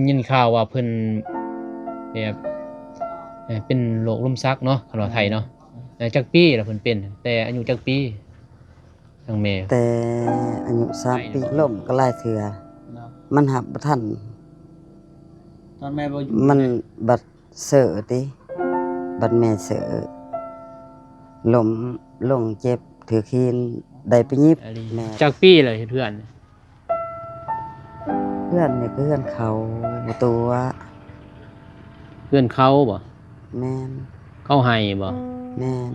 ยินข่าวว่าเพิ่นแบบเป็นโรคลมชักเนาะคันว่าไทยเนาะจักปีแล้วเพิ่นเป็นแต่อายุจักปีทางแม่แต่อายุ3 ปีล้มก็หลายเทื่อเนาะมันหับบ่ทันตอนแม่บ่อยู่มันเลยบัดเสอติบัดแม่เสอล้มลงเจ็บถือคีนได้ไปยิบอันนี้แม่จักปีเลยเพื่อนเพื่อนนี่ก็เพื่อนเขาตัว เพื่อนเขาบ่ แม่น เขาให้บ่ แม่น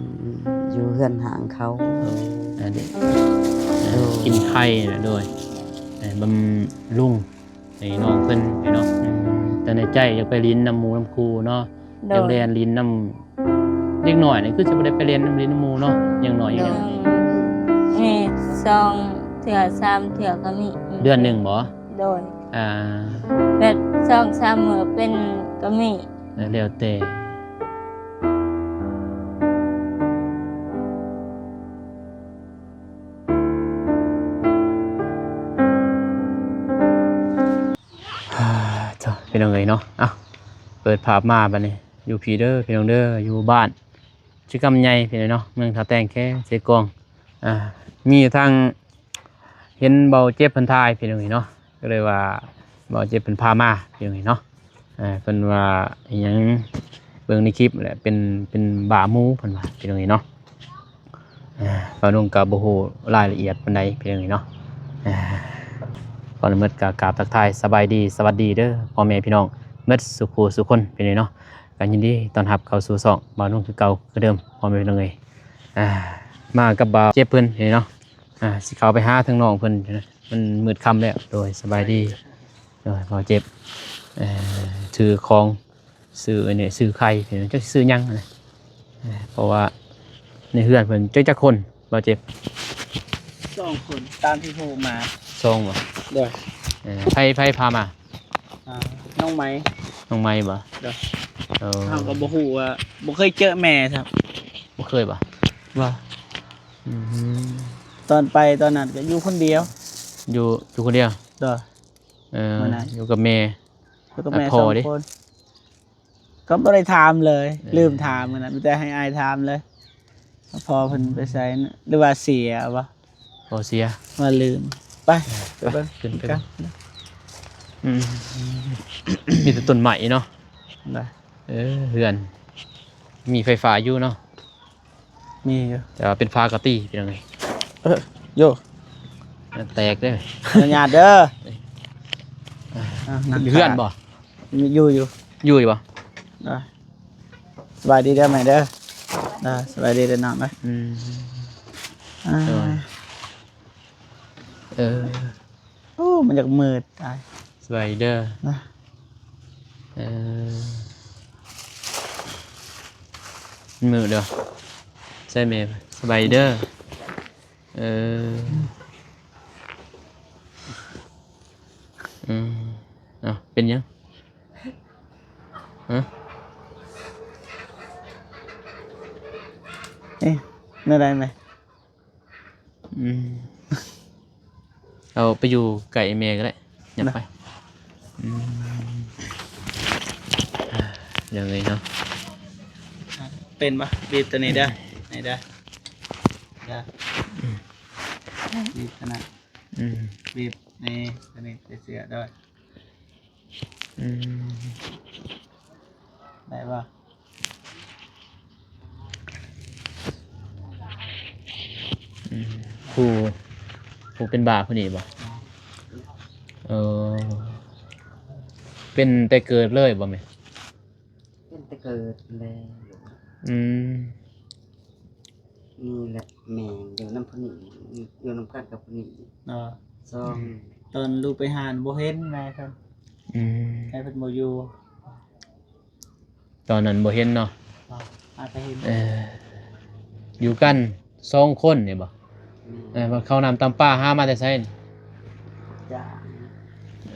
อยู่เพื่อนห่างเขา อันนี้ โอ้ กินไข่น่ะด้วยบำรุงให้น้องเพิ่นให้เนาะแต่ในใจอยากไปลิ้นน้ำหมูน้ำคูเนาะอยากเรียนลิ้นน้ำเล็กหน่อยนี่คือจะบ่ได้ไปเรียนน้ำลิ้นน้ำหมูเนาะอย่างน้อยอย่าง มี2เถื่อ3เถื่อก็มี เดือนหนึ่งบ่ โดย อ่า แบบ2-3มื้อเป็นก็มี แล้วแต่จ้ะพี่น้องเอ้ยเนาะเปิดภาพมาบัดนี้อยู่พี่เด้อพี่น้องเด้ออยู่บ้านชื่อกำใหญ่พี่น้องเนาะเมืองท่าแตงแค่เสกองมีทางเห็นเบาเจ็บเพิ่นทายพี่น้องเอ้ยเนาะก็เลยว่าเบาเจ็บเพิ่นพามาพี่น้องเอ้ยเนาะเพิ่นว่าอิหยังเบิ่งในคลิปแหละเป็นบ่าหมูเพิ่นว่าพี่น้องเอ้ยเนาะเบานุ่งก็บ่ฮู้รายละเอียดปานใดพี่น้องเอ้ยเนาะก่อนอื่นก็กราบทักทายสบายดีสวัสดีเด้อพ่อแม่พี่น้องเบิดสุขสุขคนพี่น้องเอ้ยเนาะกันยินดีต้อนรับเข้าสู่ช่องบ่าวนุ่งคือเก่าคือเดิมพ่อแม่พี่น้องเอ้ยมากับบ่าวเจ็บเพิ่นพี่น้องเนาะสิเข้าไปหาทางน้องเพิ่นมันมืดค่ำแล้วโดยสบายดีโดยบ่าวเจ็บถือของซื้อเนี่ยซื้อไข่พี่น้องจักซื้อหยังนะเพราะว่าในเฮือนเพิ่นจักคนบ่าวเจ็บ 2คนตามที่โทรมา ซองบ่ เด้อ ไผพามา น้องไหม น้องไม้บ่ เด้อ เออ เฮาก็บ่ฮู้ว่าบ่เคยเจอแม่ครับ บ่เคยบ่ ว่า อืม ตอนไปตอนนั้นก็อยู่คนเดียว อยู่คนเดียว เด้อ มื้อนั้น อยู่กับแม่ แล้วก็แม่ พอ 2 ดิ คน ก็บ่ได้ถามเลย เออ ลืมถามมื้อนั้นมีแต่ให้อายถามเลยว่าพอเพิ่นไปไสนะหรือว่าเสียบ่ พอเสีย ว่าลืมไปไปเบิ่ง ขึ้นไป กัน อืมมีแต่ต้นใหม่เนาะ ได้ เฮือน มีไฟฟ้าอยู่เนาะ มีอยู่ แต่ว่าเป็นฟ้ากะตี้เป็นยังไง โย แตกเด้อ ญาติเด้อ เฮือนบ่ อยู่ อยู่บ่ ได้สบายดีเด้อไหมเด้อได้สบายดีเด้อน้องเด้อ อืม อ่า เออ โอ้มันอยากมืดตาย สบายเด้อ นะ เออมือเด้อใช่ไหมสบายเด้อเออเป็นยังฮะ เอ๊ะนั่นได้ไหม อืมเอาไปอยู่ไก่เมย์ก็ได้อย่าไปยังไงเนาะ เป็นปะบีบตัวนี้เด้อไหนเด้อเด้อบีบตัวนั้น อืม บีบนี่ตัวนี้เสียด้วย อืม ได้ปะ ผู้เป็นบาผู้นี้บ่เออเป็นแต่เกิดเลยบ่แม่ เป็นแต่เกิดแล้ว อืม นี่แหละแม่อยู่น้ำพนีอยู่น้ำกันกับพนี เนาะ ซอง ตอนลูกไปหาบ่เห็นแม่ครับ อืม แม่เพิ่นบ่อยู่ ตอนนั้นบ่เห็นเนาะ เนาะอาจจะเห็น อยู่กัน2คนนี่บ่ว่าเขานำตามป่าหามาแต่ไสนี่ จ้า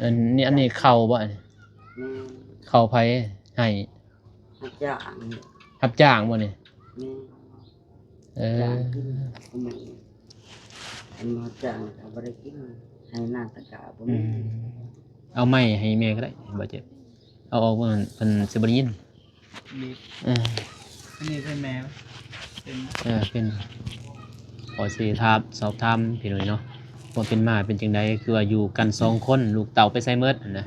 อันนี้เข้าบ่อันนี้ แม่ เข้าไผให้ อาจารย์ รับจ้างบ่นี่ แม่ เอ จ้า อ งขึ้นมืออันมาจ้างกับบริกินให้หน้าตะกาบ่ อื มี ม เอาไม้ให้แม่ก็ได้บ่เจ็บเอาออกว่าเพิ่นสิบ่ได้ยิน บีบ เออ อันนี้เป็นแม่เป็น เป็นขอสิถามสอบถามพี่หน่อยเนาะว่าเป็นมาเป็นจังไดคือว่าอยู่กัน2คนลูกเต่าไปไสเมิดนะ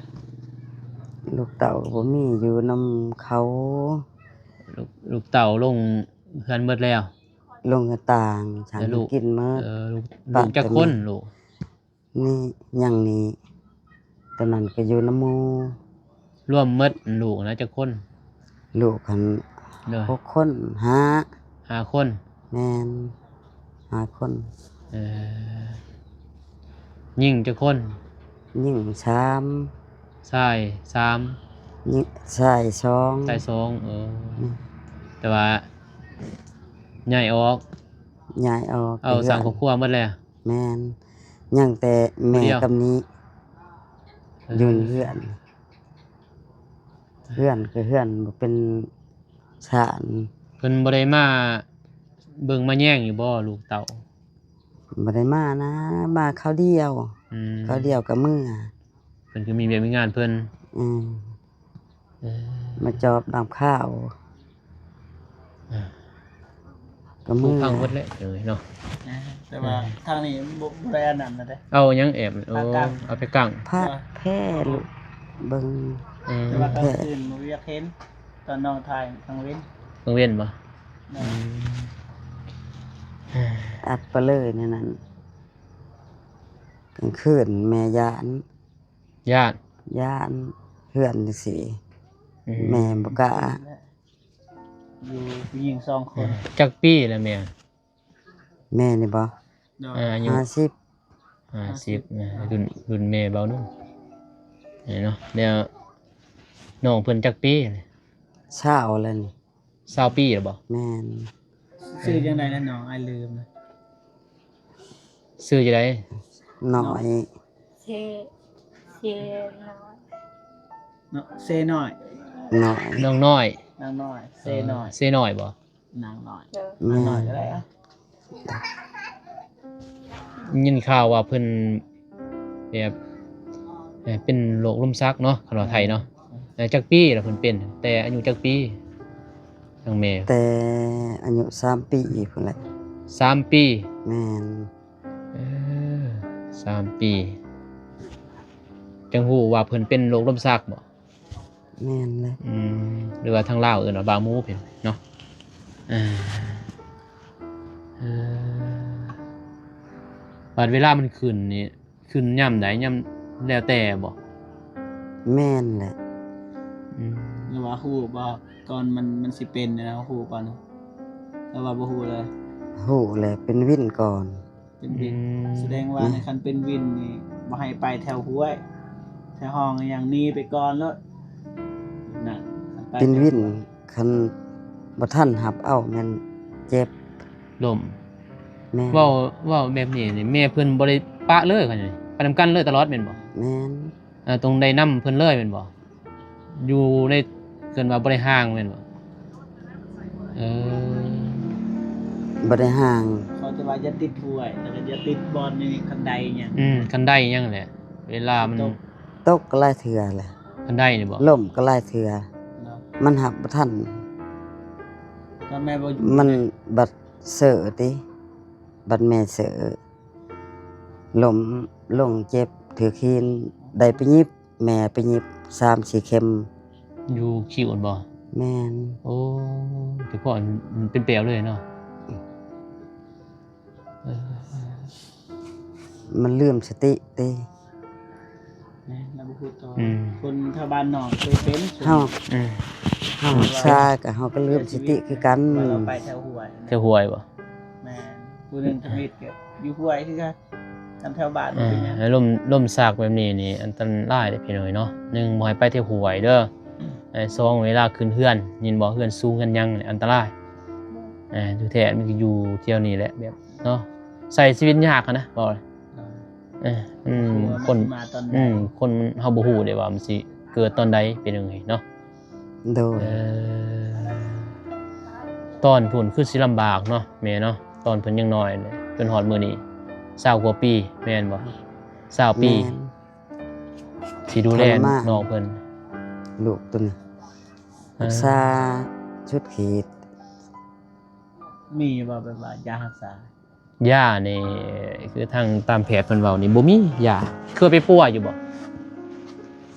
ลูกเต่าก็บ่มีอยู่นำเขา ลูกเต่าลงเฮือนเมิดแล้ว ลงกระต่างฉัน แล้วลูก กินหมื้อ ลูกจักคนลูก นี่ยังนี้ตอนนั้นก็อยู่น้ำหมู ร่วมเมิดลูกนะจักคน ลูกคัน เด้อ 6 คน5คน แม่น5 คน เออยิ่งจักคน ยิ่ง3 ชาย3 ยิ่งชาย2 ชาย2แต่ว่าใหญ่ออก ย้ายออก เอาสร้างครอบครัวหมดแล้ว แม่นยังแต่แม่ ผู้เดียว กับนี้อยู่ในเฮือนก็เฮือนบ่เป็นชาน เพิ่นบ่ได้มาเบิ่งมาแย่งอยู่บ่ลูกเต่า บ่ได้มานะมาคราวเดียว อืม คราวเดียวก็มื้อ เพิ่นก็มีเวียกมีงานเพิ่น อืม เออ มาจอบน้ำข้าวก็ ผู้ มื้อ พังหมดแล้วเนาะ นะแต่ว่าทางนี้บ่ได้อันนั้นนะเด้ เอายังแอบโอ้ ปากกัง เอาไปกัง พระแพ้ลูกเบิ่ง อืม แต่ว่ากลางคืนบ่อยากเห็นตอนน้องถ่ายกลางเว้น กังเว้นบ่ นะ อัดไปเลยในนั้นกลางคืนแม่ย่าน ญาติ เฮือนจังซี่ อื แม่บ่กล้า อยู่ผู้หญิง2คน จักปีแล้วแม่ แม่นี่บ่ เนาะ อายุ 50 50นะรุ่นแม่เบานุ่มนี่เนาะเดี๋ยวน้องเพิ่นจักปี เช้าแล้วนี่ 20ปีแล้วบ่ แม่น ชื่อจังได๋นะน้องอ้ายลืมนะ ซื้อจะได้ น้อย เชน้อย เนาะเซน้อย น้อย น้องน้อย นางน้อยเซน้อย เซน้อยบ่ นางน้อย เด้อ แม่ นางน้อยก็ได้อะ ยินข่าวว่าเพิ่นแบบเป็นโรคลมชักเนาะคนว่าไทยเนาะจักปีแล้วเพิ่นเป็น แต่อายุจักปีทางแม่ แต่อายุ3 ปีพุ่นแหละ 3 ปี แม่น เออ3 ปีจังฮู้ว่าเพิ่นเป็นโรคลมชักบ่ แม่นเลย หรือว่าทางลาวเอิ้นว่าบาหมูเพิ่นเนาะอ่าบัดเวลามันขึ้นนี่ขึ้นยามใดยามแล้วแต่บ่ แม่นแหละ หรือว่าฮู้บ่ก่อนมันสิเป็นนะฮู้ก่อนนะแล้วว่าบ่ฮู้เลย ฮู้แหละเป็นวินก่อน เป็นวินแสดงว่าในคันเป็นวินนี่บ่ให้ไปแถวห้วยแถวห้องอย่างนี้ไปก่อนแล้วนั่นคั เป็นวิน แถห้ย คันบ่ทันหับเอาแม่นเจ็บ ลม แม่น เว้าแบบนี้นี่แม่เพิ่นบ่ได้ปะเลยคั่นนี่ไปนำกันเลยตลอดแม่นบ่ แม่น ตรงได้นํเพิ่นเลยแม่นบ่อยู่ในเกินว่าบ่ได้ห่างแม่นบ่เออ บ่ได้ห่าง เขาจะว่าอย่าติดห้วยแล้วก็อย่าติดบอลนี่คันใดหยัง คันได้ยังแหละ เวลามัน ตกก็หลายเทื่อแหละ คันได้นี่บ่ ล่มก็หลายเทื่อ เนาะ มันหับบ่ทัน ตอนแม่บ่อยู่ มันบัดเสอติบัดแม่เสอล้มลงเจ็บถือคีนได้ไปยิบแม่ไปยิบ3-4 เข็ม อยู่คิวบ่ แม่น โอ้แต่ก่อนมันเป็นแปลวเลยเนาะเออ มันลืมสติติ นะแล้วบ่ฮู้ต่อ อืม คนชาวบ้านนอกเคยเป็น เฮา อืม เฮาซาก็เฮาก็ลืมสติคือกัน ว่าเราไปแถวห้วย เที่ยวหวยบ่ แม่นผู้หนึงทมิตก็อยู่ห้วยคือกันทำแถวบ้านบ่เป็นหยัง แล้วลมซากแบบนี้นี่อันตรายเด้อพี่น้อยเนาะ1บ่ให้ไปเที่ยวหวยเด้อ2เวลาขึ้นเฮือนยินบ่เฮือนสูงกันยังนี่อันตรายดูแท้มันก็อยู่เที่ยวนี้แหละแบบเนาะใส่ชีวิตยากอะนะบอกเลยคน มาตอน คนเฮาบ่ฮู้ได้ว่ามันสิเกิดตอนใดเป็นจังไงเนาะ โดย ตอนพุ่นคือสิลำบากเนาะแม่เนาะตอนเพิ่นยังน้อยเลยจนฮอดมื้อนี้20กว่าปีแม่นบ่20ปี แม่น ท สิดูแล ทรมาน น้องเพิ่น ลูกตัวนี้ เอ รั อก ษาชุดขีด มีบ่แบบว่ายารักษา ย่านี่คือทางตามแผนเพิ่นเว้านี่บ่มียาเคยไปป่วยอยู่บ่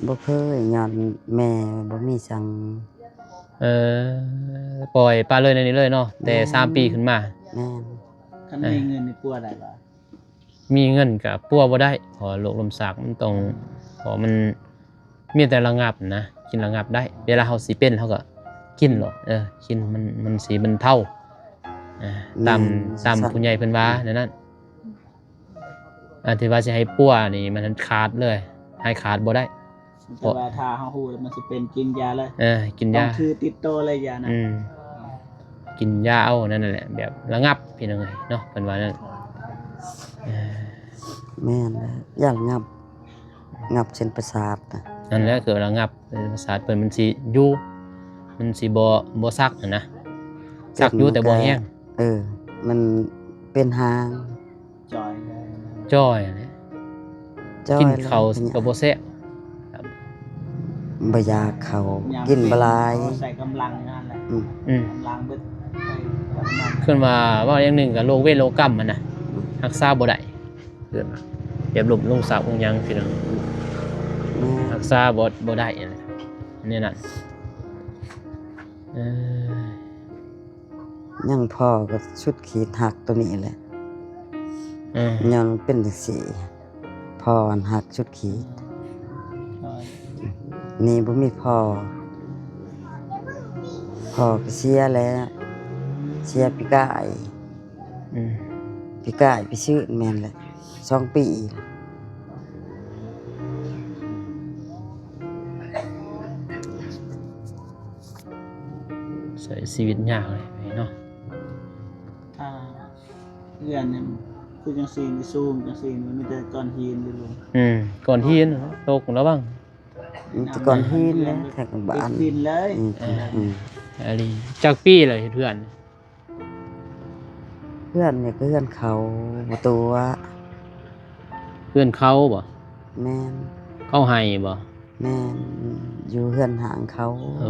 บ่เคยย้อนแม่บ่มีสั่ง เออปล่อยปลาเลยในนี้เลยเนาะแต่3ปีขึ้นมา แม่น คันมีเงินนี่ปัวได้บ่ มีเงินก็ปัวบ่ได้เพอโรคลมชักมันต้องพอมันมีแต่ระงับนะกินระงับได้ เวลาเฮาสิเป็นเฮาก็กินหรอกกินมันสิบรรเทาตามผู้ใหญ่เพิ่นว่านั่นนั่นที่ว่าสิให้ปัวนี่มันขาดเลยให้ขาดบ่ได้ แต่ว่าถ้าเฮาฮู้แล้วมันสิเป็นกินยาเลย กิน ต้อย าง คือติดโตเลยยานะ กินยาเอานั่นแหละแบบระงับพี่น้องเอ้ยเนาะเพิ่นว่านั่น แม่นแล้วย่างงับเส้นประสาทน่ะ นั่นแหละคือระงับภาษาเพิ่นมันสิอยู่มันสิบ่ซักนะซักอยู่แต่บ่แห้ง มันเป็นหาง จอยเลย จ้อยนะ จ้อย กินข้าว แล้ว ก็บ่แซ่บ บ่อยากเข้า าม กินบ่หลาย ใส่กำลังนั่นแหละ อืม กำลังเบิดไปกับมัน ขึ้นมาว่าอย่างหนึงก็โรคเวทโรคกรรมมันน่ะรักษาบ่ได้เกิดมาเรียบลงสาวองยังพี่น้อง แม่ รักษาบ่ได้นะอันนี้นั่น ยังพอกับชุดขีดหักตัวนี้แหละ เออ ย้อนมันเป็นจังซี่พออันหักชุดขีด จอย นี่บ่มีพ่อก็เสียแล้ว เสียปีกาย อืม ปีกายไปซื้อแม่นแหละ2 ปี ใช้ชีวิตยากเลยเนาะ ถ้าเพื่อนเนี่ยคือจังซี่นี่ซูมจังซี่มันมีแต่ก้อนหินอยู่ลุง ก่อนที่เนาะตกแล้วบ้าง มันแต่ก่อนหินแล้วแถกบ้าน ติดดินเลย อันนี้จากปีเลยเพื่อน เพื่อนเนี่ยก็เพื่อนเขาบ่ตัว เพื่อนเขาบ่ แม่น เขาให้บ่ แม่นอยู่เพื่อนห่างเขา โอ้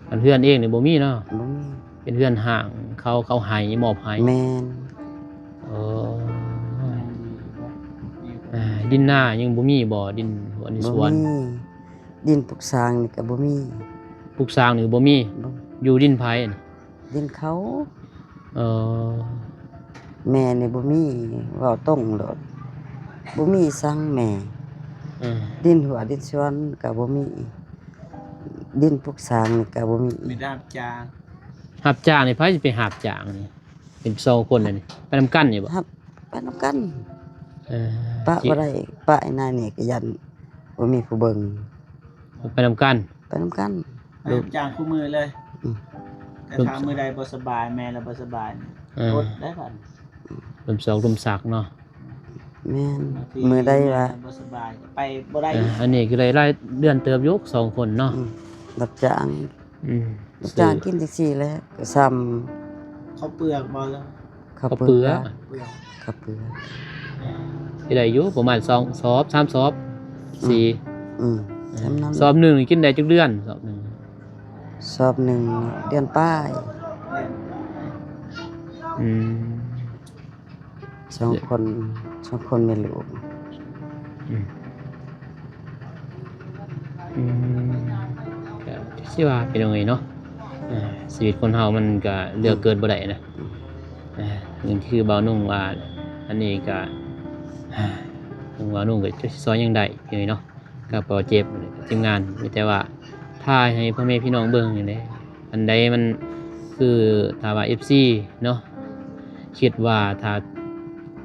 อันเพื่อนเองนี่บ่มีเนาะ บ่มี เป็นเพื่อนห่างเขาให้มอบให้ แม่น โอ้ดินหน้ายังบ่มีบ่ดินหัวใน บ่ สวน มีดินปลูกสร้างนี่ก็บ่มี ปลูกสร้างนี่บ่มี บ่ อยู่ดินไผนี่ ดินเขา เออ แม่นี่บ่มีเว้าตรงโลดบ่มีสั่งแม่ เออ ดินหัวดินสวนก็บ่มี ดินปลูกสร้างนี่ก็บ่มี มีดาบจาง หับจ้างนี่ไผสิไปหับจ้างนี่เป็น2คนเลยนี่ไปนำกันนี่บ่ ครับไปนำกัน เออ ปะบ่ได้ปะไอ้นายนี่ก็ยันบ่มีผู้เบิ่ง ไปนำกัน ไปนำกัน ดาบจางคู่มือเลย อืม แต่ถ้ามือใดบ่สบายแม่แล้วบ่สบาย เออ อดได้ก่อน รวมสองรวมสักเนาะ แม่น บางที มือได้ว่า บ่สบายไปบ่ได้ อันนี้คือรายเดือนเติบยก2คนเนาะ รับจ้าง อืม รับจ้างกินจังซี่แหล้วก็ซ้ำ เขาเปลือกบ่แล้ว ข้าว ก็ เป เปื ลื อ อก เปลือก ข้าวเปลือก ที่ได้อยู่ประมาณ2ซอบ3ซอบ4 อืมจำนั้น ซอบหนึงนี่กินได้จักเดือนซอบหนึง สอบหนึ่งเดือนป้าย เล่น อืม 2 คนมีลูก อืมอืมก็สิว่าเป็นจังไงเนาะชีวิตคนเฮามันก็เลือกเกิดบ่ได้นะนี่คือบ่าวนุ่งว่าอันนี้ก็บ่าวนุ่งก็จะสอนยังได้พี่น้อยเนาะก็บ่เจ็บทีมงานมีแต่ว่าถ่ายให้พ่อแม่พี่น้องเบิ่งนี่แหละอันใดมันคือถ้าว่า FC เนาะคิดว่าถ้า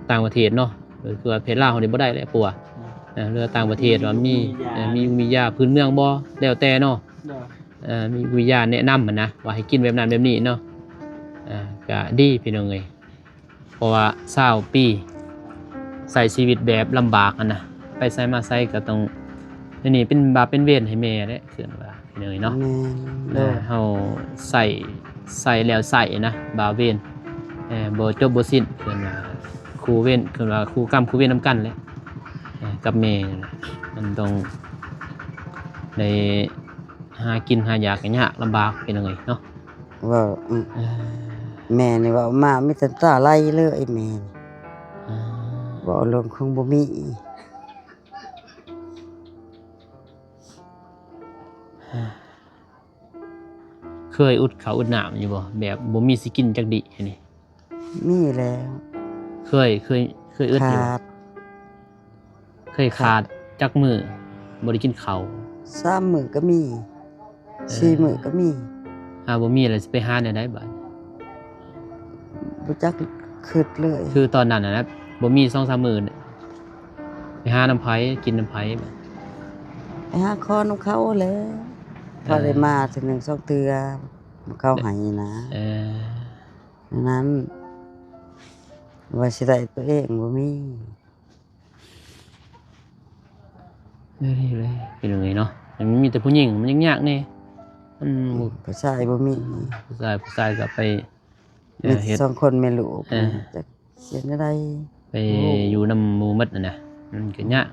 ต่างประเทศเนาะคือว่าประเทศลาวเฮานี่บ่ได้แหละปัวเรือต่างประเทศว่ามียาพื้นเมืองบ่แล้วแต่เนาะ เด้อ มีวิทยาแนะนำนะว่าให้กินแบบนั้นแบบนี้เนาะก็ดีพี่น้องเอ้ยเพราะว่า20ปีใส่ชีวิตแบบลำบากนะไปไสมาไสก็ต้องนี่เป็นบาปเป็นเวรให้แม่เด้คือว่าพี่น้องเอ้ยเนาะ แม่น เฮาใส่แล้วใส่นะบาปเวรบ่จบบ่สิ้นคือว่าครูเวรคือว่าครูกรรมครูเวรนำกันแหละ กับแม่นี่นะมันต้องได้หากินหายากก็ยากลำบากเป็นจังไงเนาะ ว่า เออ แม่นี่ว่ามามีแต่ตาไหลเลยแม่นี่ อ่า บ่ลงคงบ่มี เคยอุดข้าวอุดน้ำอยู่บ่แบบบ่มีสิกินจักดิอันนี้ มีแล้ว เคยอึดอยู่ ขา บ่ ด เคยขาดจักมื้อบ่ได้กินข้าว 3 มื้อก็มี4 มื้อก็มี บ่มีแล้วสิไปหาแนวใดบัด บ่จักคิดเลย คือตอนนั้นน่ะนะบ่มี 2-3 มื้อเนี่ยไปหาน้ำไผกินน้ำไผบัด ไปหาคอน้ำเขาแหล้วพอได้มาถึง1 2เทื่อเขาให้นะ เออ ดังนั้นว่าสิได้ตัวเองบ่มี นี่เลยเป็นจังไงเนาะมันมีแต่ผู้หญิงมันยากๆแน่มันบ่ ผู้ชายบ่มี ผู้ชายก็ไปมี เฮ็ด 2คนแม่ลูก เออ จักเสียได้ ไปอยู่นำหมู่หมดน่ะนะมันก็ยาก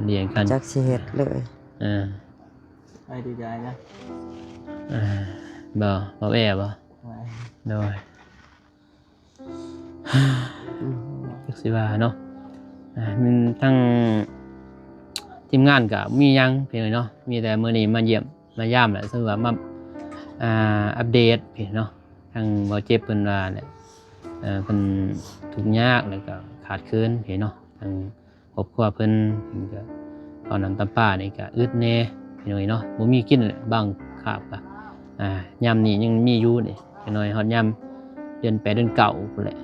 เลี้ยงกัน จักสิเฮ็ดเลย เออ ไปดีใจนะ เออบ่แอบบ่ ไว้ โดย อืม จักสิว่าเนาะมันทั้งทีมงานก็มีหยังเพียงเนาะมีแต่มื้อนี้มาเยี่ยมมายามแหละซึ่งว่ามาอัปเดตเพียงเนาะทางบ่เจ็บเพิ่นว่าเนี่ยเพิ่นทุกข์ยากแล้วก็ขาดเคินเพียงเนาะทางครอบครัวเพิ่นก็ตอนนั้นตำป้านี่ก็อึดแน่พี่น้อยเนาะบ่มีกินเลยบางคาบก็ยามนี้ยังมีอยู่นี่พี่น้อยฮอดยามเดือน8เดือน9พุ่นแหละ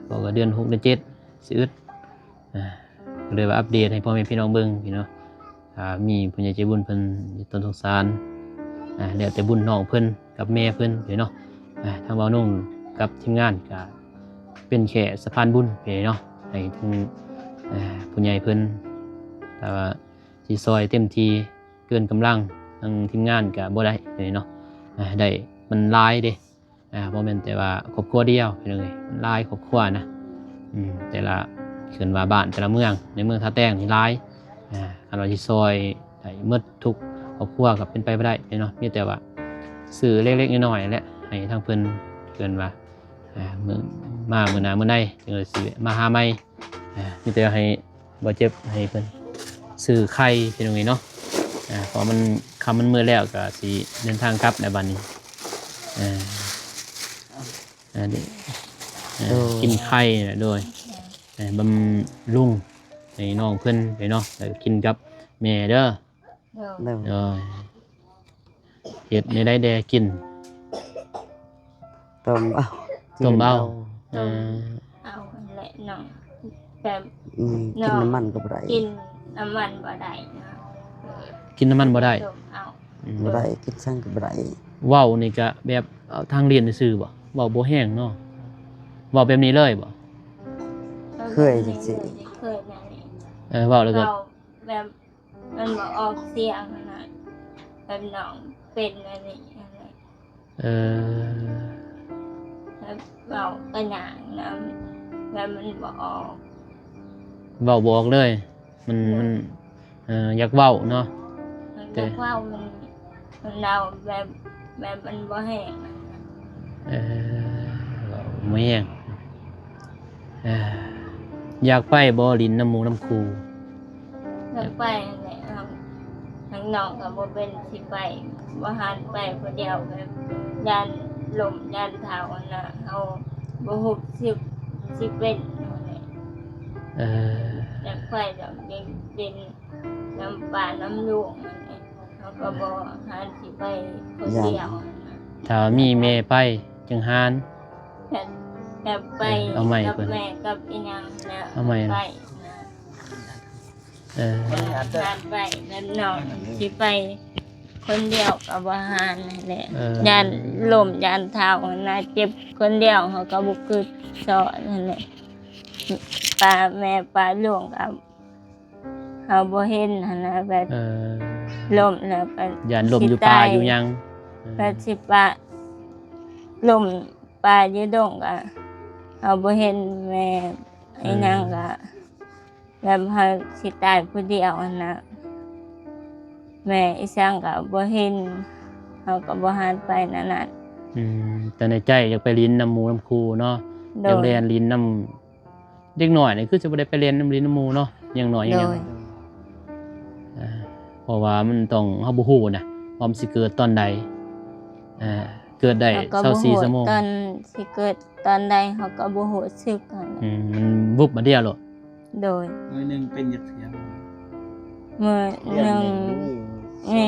บอกว่าเดือน6เดือน7สิอึดก็เลยว่าอัปเดตให้พ่อแม่พี่น้องเบิ่งพี่เนาะมีผู้ใหญ่ใจบุญเพิ่นอยู่ต้นสงสารแล้วแต่บุญน้องเพิ่นกับแม่เพิ่นพี่เนาะทางเว้านุ่งกับทีมงานก็เป็นแค่สะพานบุญพี่เนาะให้ทั้งผู้ใหญ่เพิ่นแต่ว่าสิซอยเต็มที่เกินกำลังทางทีมงานก็บ่ได้พี่เนาะได้มันหลายเด้บ่แม่นแต่ว่าครอบครัวเดียวพี่น้องเอ้ยมันหลายครอบครัวนะแต่ละขึ้นว่าบ้านแต่ละเมืองในเมืองท่าแต้งนี่หลายคันว่าสิซอยได้หมดทุกครอบครัวก็เป็นไปบ่ได้เนาะมีแต่ว่าซื้อเล็กๆน้อยๆแหละให้ทางเพิ่นเกินว่ามื้อมามื้อหน้ามื้อใดจังสิมาหาใหม่มีแต่ให้บ่เจ็บให้เพิ่นซื้อไข่พี่น้องเอ้ยเนาะเพราะมันคำมันมื้อแล้วก็สิเดินทางกลับในบัดนี้นี่กินไข่เนี่ยโดยบำรุงให้น้องเพิ่นไปเนาะแล้วกินกับแม่เด้อ เด้อ เด้อ เฮ็ดในได้แดกิน ต้มเอา ต้มเอา เอาแหละน้องแบบ กินน้ำมันก็บ่ได้ กินน้ำมันบ่ได้นะ กินน้ำมันบ่ได้ ต้มเอา บ่ได้กินซั่งก็บ่ได้ เว้านี่ก็แบบเอาทางเรียนซื่อๆบ่เว้าบ่แห้งเนาะเว้าแบบนี้เลยบ่ เคยจังซี่ เคยแบบนี้ เว้าแล้วก็ เราแบบมันบ่ออกเสียงนะแบบน้องเป็นอะไรอะไร เออ แบบเราก็หยางนะแบบมันบ่ออก เว้าบ่ออกเลย มันอยากเว้าเนาะ มันก็ว่ามันเราแบบมันบ่แห้งนะ เว้าบ่แห้งอยากไปบ่ลินน้ำหมูน้ำคู แล้วไปนั่นแหละทางน้องก็บ่เป็นสิไปบ่หันไปคนเดียวแบบยันลมยันเท้าน่ะเฮาบ่ฮู้สิเป็นนั่นแหละ อยากไปแบบเป็นน้ำป่าน้ำหลวงนั่นแหละเขาก็บ่หันสิไปคนเดียวนะ ถ้ามีแม่ไปจังหาน แต่ไป เอาใหม่ กับ เพิ่น แม่กับอีหยังนะ เอาใหม่นะ ไปนะ หันไปแล้วน้องสิไปคนเดียวกับบ่หันนั่นแหละยันลมยันเท้านะเจ็บคนเดียวเขาก็บ่คือสอนนั่นแหละป้าแม่ป้าหลวงกับเขาบ่เห็นหั่นนะแบบลมแล้วก็ ย่านลมอยู่ป่าอยู่หยัง แบบสิป้าลมป้าอยู่ดงก็เขาบ่เห็นแม่ไอ้นางก็ แบบเฮาสิตายผู้เดียวนะแม่อีสังก็บ่เห็นเฮาก็บ่หันไปนั่นน่ะ แต่ในใจอยากไปลิ้นน้ำหมูน้ำคูเนาะอยากเรียนลิ้นน้ำเด็กหน่อยนี่คือจะบ่ได้ไปเรียนน้ำลิ้นน้ำหมูเนาะอย่างน้อยอย่าง โด เงี้ ย ยเพราะว่ามันต้องเฮาบ่ฮู้นะว่ามันสิเกิดตอนใดเกิดได้ เฮาก็บ่ฮู้ 24ชั่วโมง ตอนสิเกิดตอนใดเฮาก็บ่ฮู้สึกนั่นแหละ มันวุบมาเดียวโลด โดย มื้อหนึงเป็นจักเทื่อ มื้อหนึงมี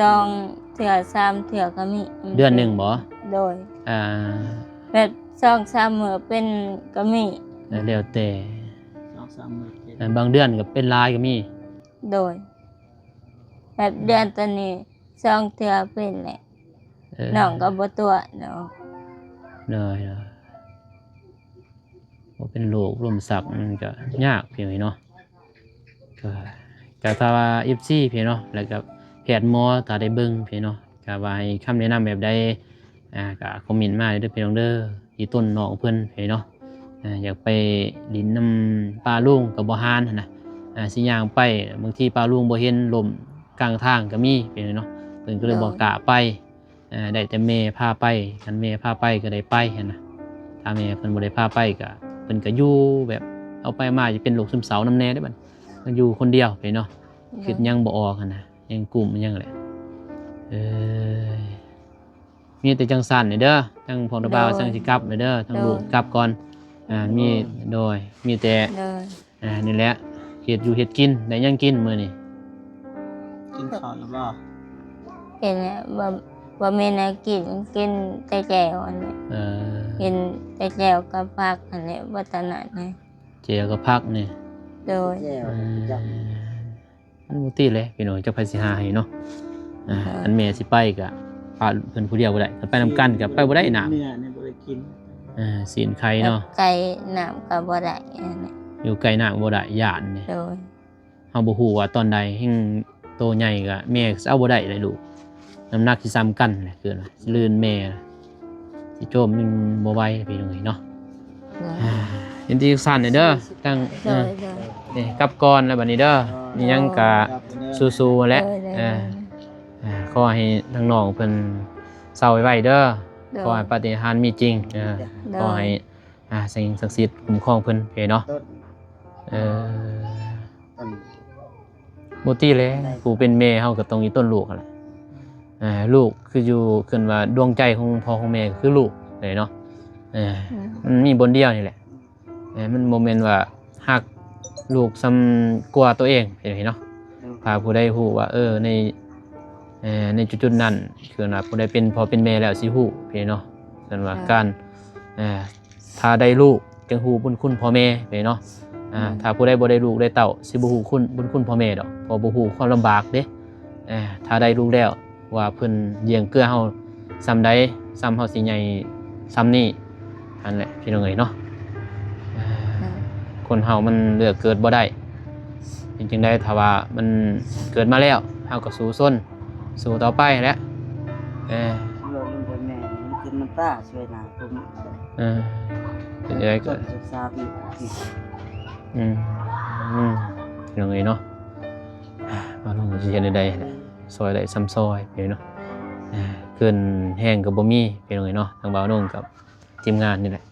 2เทื่อ3เทื่อก็มี เดือนหนึงบ่ โดย อ่า แบบ2-3มื้อเป็นก็มี แล้วแต่ 2-3 มื้อเป็น บางเดือนก็เป็นหลายก็มี โดย แบบเดือนตอนนี้2เทื่อเป็นแหละน้องก็บ่ตัวน้อง เลยว่าเป็นโรคลมสักมันก็ยากเพียงเนาะก็ถ้าว่า FC เพียงเนาะแล้วก็แพทย์หมอถ้าได้เบิ่งเพียงเนาะก็ว่าให้คำแนะนำแบบใดก็คอมเมนต์มาเด้อพี่น้องเด้อที่ต้นน้องเพิ่นเพียงเนาะอยากไปลินน้ำปลาลุงกับบ่ฮานหั่นน่ะสิย่างไปบางทีปลาลุงบ่เห็นลมกลางทางก็มีเพียงเนาะเพิ่นก็เลยบ่กล้าไปได้แต่แม่พาไปคันแม่พาไปก็ได้ไปหั่นน่ะถ้าแม่เพิ่นบ่ได้พาไปก็เพิ่นก็อยู่แบบเอาไปมาจะเป็นโรคซึมเศร้านำแน่เด้อบัดก็อยู่คนเดียวไปเนาะคิดยังบ่ออกหั่นน่ะยังกลุ่มยังแหละมีแต่จังสั่นนี่เด้อทั้งพ่อตาบ่าวทั้งสิกลับเด้อทั้งลูกกลับก่อนมีโดยมีแต่ โดย นี่แหละเฮ็ดอยู่เฮ็ดกินได้หยังกินมื้อนี้ กินข้าวแล้วบ่ เป็นแหละบ่แม่นกินแต่แจ่วอันนี้กินแต่แจ่วกับผักอันนี้บ่ถนัดนะ เจียวกับผักนี่ โดย แก้วจับ มันบ่ติเลยพี่น้องจะไปสิหาให้เนาะอันแม่สิไปก็พาเพิ่นผู้เดียวบ่ได้ถ้าไปนำกันก็ไปบ่ได้น้ำ เนื้อนี่บ่ได้กิน ศีลไข่เนาะ ไก่น้ำก็บ่ได้อันนี้ อยู่ไกลน้ำบ่ได้ย่านนี่ โดย เฮาบ่ฮู้ว่าตอนใดแห่งโตใหญ่ก็แม่สิเอาบ่ได้เลยลูกน้ำหนักสิซ้ำกันแหละคือว่าสิลื่นแม่สิโจมมันบ่ไหวพี่น้องเนาะ โดย เห็นที่สั่นเด้อตั้ง โดยโดย นี่กลับก่อนแล้วบัดนี้เด้อมีหยังก็สู้ๆแหละ โดย ขอให้ทั้งน้องเพิ่นเศร้าไว้เด้อขอให้ปาฏิหาริย์มีจริงขอให้สิ่งศักดิ์สิทธิ์คุ้มครองเพิ่นเนาะ ต้นต้น บ่ติเลยผู้เป็นแม่เฮาก็ต้องมีต้นลูกนั่นแหละลูกคืออยู่ขึ้นว่าดวงใจของพ่อของแม่คือลูกเลยเนาะมันมีบนเดียวนี่แหละมันบ่แม่นว่าฮักลูกซ้ำกว่าตัวเองเห็นเนาะพาผู้ใดฮู้ว่าในจุดๆนั้นคือว่าผู้ใดเป็นพ่อเป็นแม่แล้วสิฮู้เนาะซั่นว่าการถ้าได้ลูกจึงฮู้บุญคุณพ่อแม่เนาะถ้าผู้ใดบ่ได้ลูกได้เต้าสิบ่ฮู้บุญคุณพ่อแม่ดอกเพราะบ่ฮู้ความลำบากเด้ถ้าได้ลูกแล้วว่าเพิ่นเลี้ยงเกลือเฮาซ้ำใดซ้ำเฮาสิใหญ่ซ้ำนี้นั่นแหละพี่น้องเอ้ยเนาะคนเฮามันเลือกเกิดบ่ได้จริงๆได้ถ้าว่ามันเกิดมาแล้วเฮาก็สู้ซนสู้ต่อไปแหละโลลุงพ่อแม่มันกินน้ำตาช่วยหนาผม เป็นจังได๋ก็ ศึกษาพี่ พี่น้องเอ้ยเนาะว่าน้องสิเฮ็ดได้แหละซอยได้ซ้ำซอยพี่เนาะเกินแห้งก็บ่มีพี่น้องเอ้ยเนาะทางบ่าวน้องกับทีมงานนี่แหละ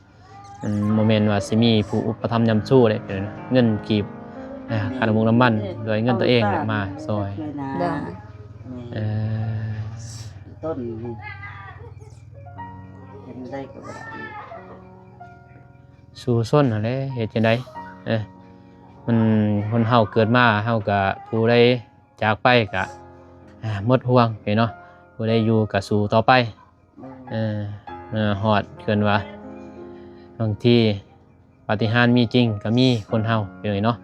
มันบ่แม่นว่าสิมีผู้อุปถัมภ์ยำสู้เด้พี่น้องเนาะเงินกีบค่าน้ำมันน้ำมันโดยเงินตัวเองแหละมาซอย ช่วยหนา โดย ต้นนี่เห็นได้ก็บ่ได้ สู้ซนนั่นแหละเฮ็ดจังได๋มันคนเฮาเกิดมาเฮาก็ผู้ใดจากไปก็หมดห่วงพี่เนาะผู้ใดอยู่ก็สู้ต่อไปฮอดเกินว่าบางทีปาฏิหาริย์มีจริงก็มีคนเฮาพี่เนาะ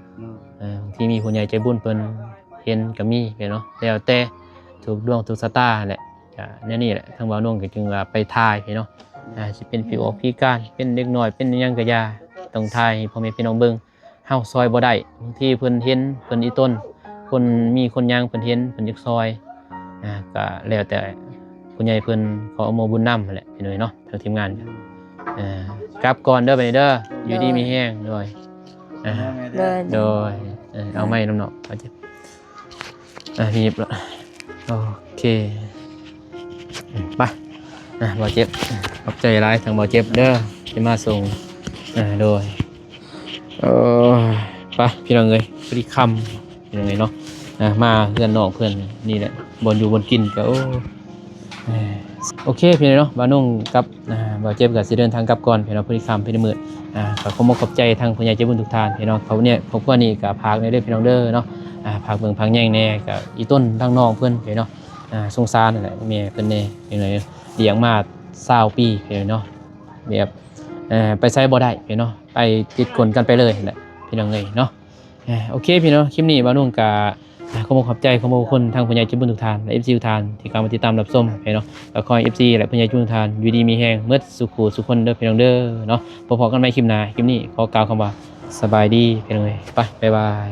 บางทีมีผู้ใหญ่ใจบุญเพิ่นเห็นก็มีพี่เนาะแล้วแต่ถูกดวงถูกชะตาแหละก็แนวนี้แหละทางบ่าวนุ่งก็จึงว่าไปทายพี่เนาะสิเป็นผิวออกพิการเป็นเด็กน้อยเป็นหยังก็อย่าต้องทายให้พ่อแม่พี่น้องเบิ่งเฮาซอยบ่ได้บางทีเพิ่นเห็นเพิ่นอีต้นคนมีคนยังเพิ่นเห็นเพิ่นอยากซอยก็แล้วแต่ผู้ใหญ่เพิ่นขออโมบุญนำแหละพี่น้อยเนาะทางทีมงานกลับก่อนเด้อไปเด้ออยู่ดีมีแห้งด้วย อ่า แม่ โด เด้อย เอาไม้น้ำเนาะบ่เจ็บพี่ยิบละโอเคไปบ่เจ็บขอบใจหลายทางบ่เจ็บเด้อที่มาส่งโดยไปพี่น้องเอ้ยพอดีค่ำพี่น้องเอ้ยเนาะมาเพื่อนน้องเพื่อนนี่แหละบนอยู่บนกินก็โอเคพี่น้องเนาะบ่าวนุ่งกับบ่เจ็บก็สิเดินทางกลับก่อนพี่น้องพอดีค่ำพี่มื้อก็ขอขอบใจทางผู้ใหญ่ใจบุญทุกท่านพี่น้องเขาเนี่ยครอบครัวนี้ก็พากในเด้อพี่น้องเด้อเนาะพากเบิ่งพากแย่งแน่ก็อีต้นทางน้องเพิ่นพี่น้องสงสารนั่นแหละแม่เพิ่นแน่พี่น้องเลี้ยงมา20 ปีพี่น้องเนาะแบบไปไสบ่ได้พี่น้องไปติดคนกันไปเลยนั่นแหละพี่น้องเอ้ยเนาะโอเคพี่น้องคลิปนี้บ่าวนุ่งก็ขอขอบใจขอบคุณทางผู้ใหญ่ใจบุญทุกท่านและ FC ทุกท่านที่เข้ามาติดตามรับชมพี่น้องก็ขอให้ FC และผู้ใหญ่ใจบุญทุกท่านอยู่ดีมีแรงหมดสุขสุขคนเด้อพี่น้องเด้อเนาะพบกันใหม่คลิปหน้าคลิปนี้ขอกล่าวคำว่าสบายดีพี่น้องเอ้ยไปบ๊ายบาย